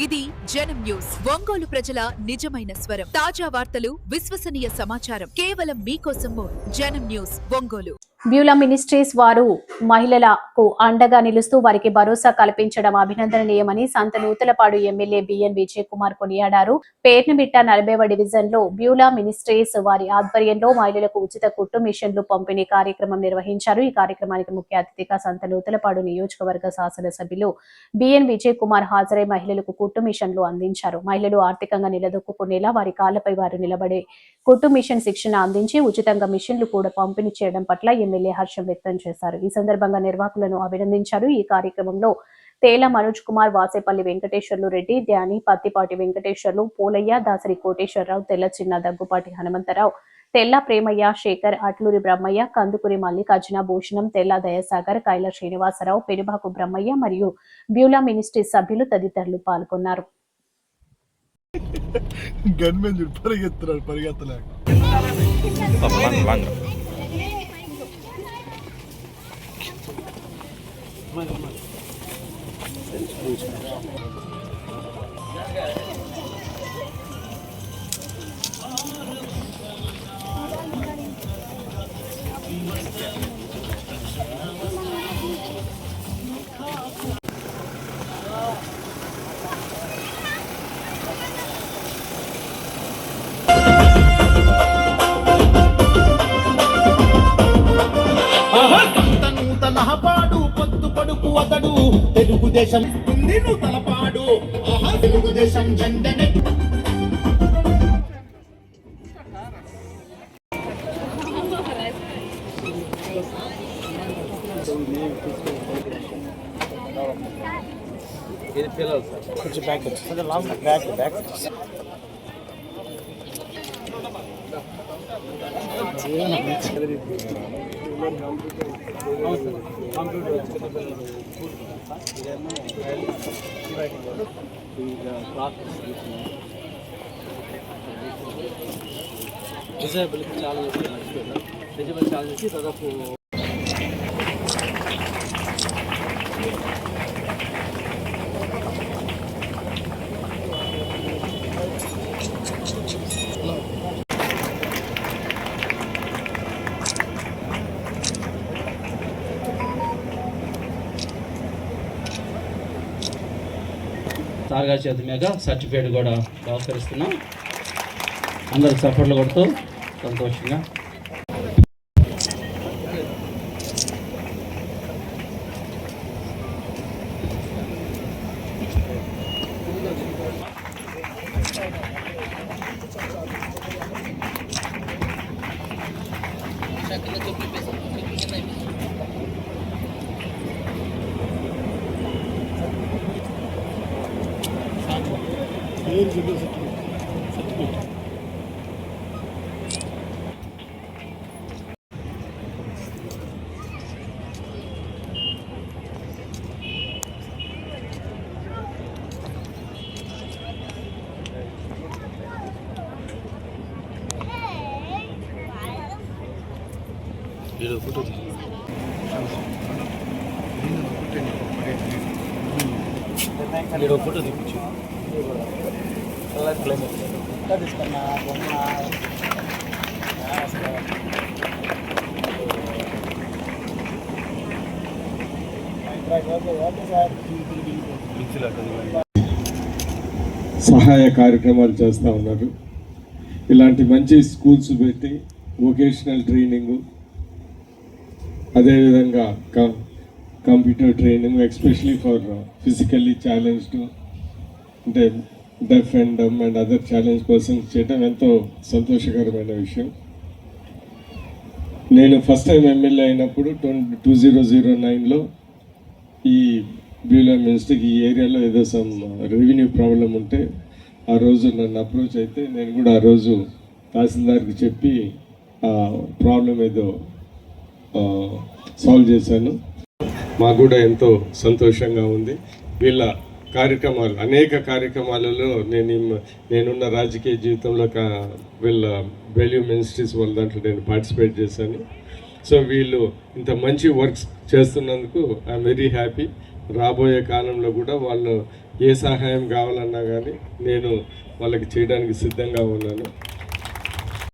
ఇది జనం న్యూస్. ఒంగోలు ప్రజల నిజమైన స్వరం. తాజా వార్తలు, విశ్వసనీయ సమాచారం కేవలం మీకోసం. జనం న్యూస్ ఒంగోలు. బ్యూలా మినిస్ట్రీస్ వారు మహిళలకు అండగా నిలుస్తూ వారికి భరోసా కల్పించడం అభినందనీయమని సంత నూతలపాడు ఎమ్మెల్యే బిఎన్ విజయ్ కుమార్ కొనియాడారు. పేర్నమిట్ట 40వ డివిజన్ లో బ్యూలా మినిస్ట్రీస్ వారి ఆధ్వర్యంలో మహిళలకు ఉచిత కుట్టు మిషన్లు పంపిణీ కార్యక్రమం నిర్వహించారు. ఈ కార్యక్రమానికి ముఖ్య అతిథిగా సంత నూతలపాడు నియోజకవర్గ శాసనసభ్యులు బిఎన్ విజయ్ కుమార్ హాజరై మహిళలకు కుట్టు మిషన్లు అందించారు. మహిళలు ఆర్థికంగా నిలదొక్కునేలా వారి కాళ్లపై వారు నిలబడే కుట్టు మిషన్ శిక్షణ అందించి ఉచితంగా మిషన్లు కూడా పంపిణీ చేయడం పట్ల ఎమ్మెల్యే హర్షం వ్యక్తం చేశారు. ఈ సందర్భంగా నిర్వాహకులను అభినందించారు. ఈ కార్యక్రమంలో తేల మనోజ్ కుమార్, వాసేపల్లి వెంకటేశ్వర్లు రెడ్డి, ధ్యాని, పత్తిపాటి వెంకటేశ్వర్లు, పోలయ్య, దాసరి కోటేశ్వరరావు, తెల్ల చిన్న, దగ్గుపాటి హనుమంతరావు, తెల్ల ప్రేమయ్య, శేఖర్, అట్లూరి బ్రహ్మయ్య, కందుకూరి మల్లికార్జున, భూషణం, తెల్ల దయాసాగర్, కైల శ్రీనివాసరావు, పెనుబాకు బ్రహ్మయ్య మరియు బ్యూలా మినిస్ట్రీ సభ్యులు తదితరులు పాల్గొన్నారు. తలపాడు పొత్తు పడుకు అతడు తెలుగుదేశం నువ్వు తలపాడు తెలుగుదేశం జెండనే ఇది పిల్లలు సార్ కొంచెం బ్యాక్ కొంచెం లాంగ్ బ్యాక్ డిజేబుల్ చాలా చేసి దాదాపు సార్గా చేతి మీద సర్టిఫికేట్ కూడా బహుకరిస్తున్నాం. అందరూ సపోర్ట్లు కొడుతూ సంతోషంగా ఫోటో ఫోటో తీపించు తీసుకున్నా సహాయ కార్యక్రమాలు చేస్తూ ఉన్నారు. ఇలాంటి మంచి స్కూల్స్ పెట్టి వొకేషనల్ ట్రైనింగు, అదేవిధంగా computer training especially for physically challenged అంటే deaf and dumb and other challenge persons చేయడం ఎంతో సంతోషకరమైన విషయం. నేను ఫస్ట్ టైం ఎమ్మెల్యే అయినప్పుడు 2009లో ఈ బ్యూలా మినిస్ట్రీకి ఈ ఏరియాలో ఏదో సమ్ రెవెన్యూ ప్రాబ్లం ఉంటే ఆ రోజు నన్ను అప్రోచ్ అయితే నేను కూడా ఆ రోజు తహసీల్దార్కి చెప్పి ఆ ప్రాబ్లం ఏదో సాల్వ్ చేశాను. మాకు కూడా ఎంతో సంతోషంగా ఉంది. వీళ్ళ కార్యక్రమాలు, అనేక కార్యక్రమాలలో నేనున్న రాజకీయ జీవితంలో వీళ్ళ వాల్యూ మినిస్ట్రీస్ వాళ్ళ దాంట్లో నేను పార్టిసిపేట్ చేశాను. సో వీళ్ళు ఇంత మంచి వర్క్స్ చేస్తున్నందుకు ఐఎమ్ వెరీ హ్యాపీ. రాబోయే కాలంలో కూడా వాళ్ళు ఏ సహాయం కావాలన్నా కానీ నేను వాళ్ళకి చేయడానికి సిద్ధంగా ఉన్నాను.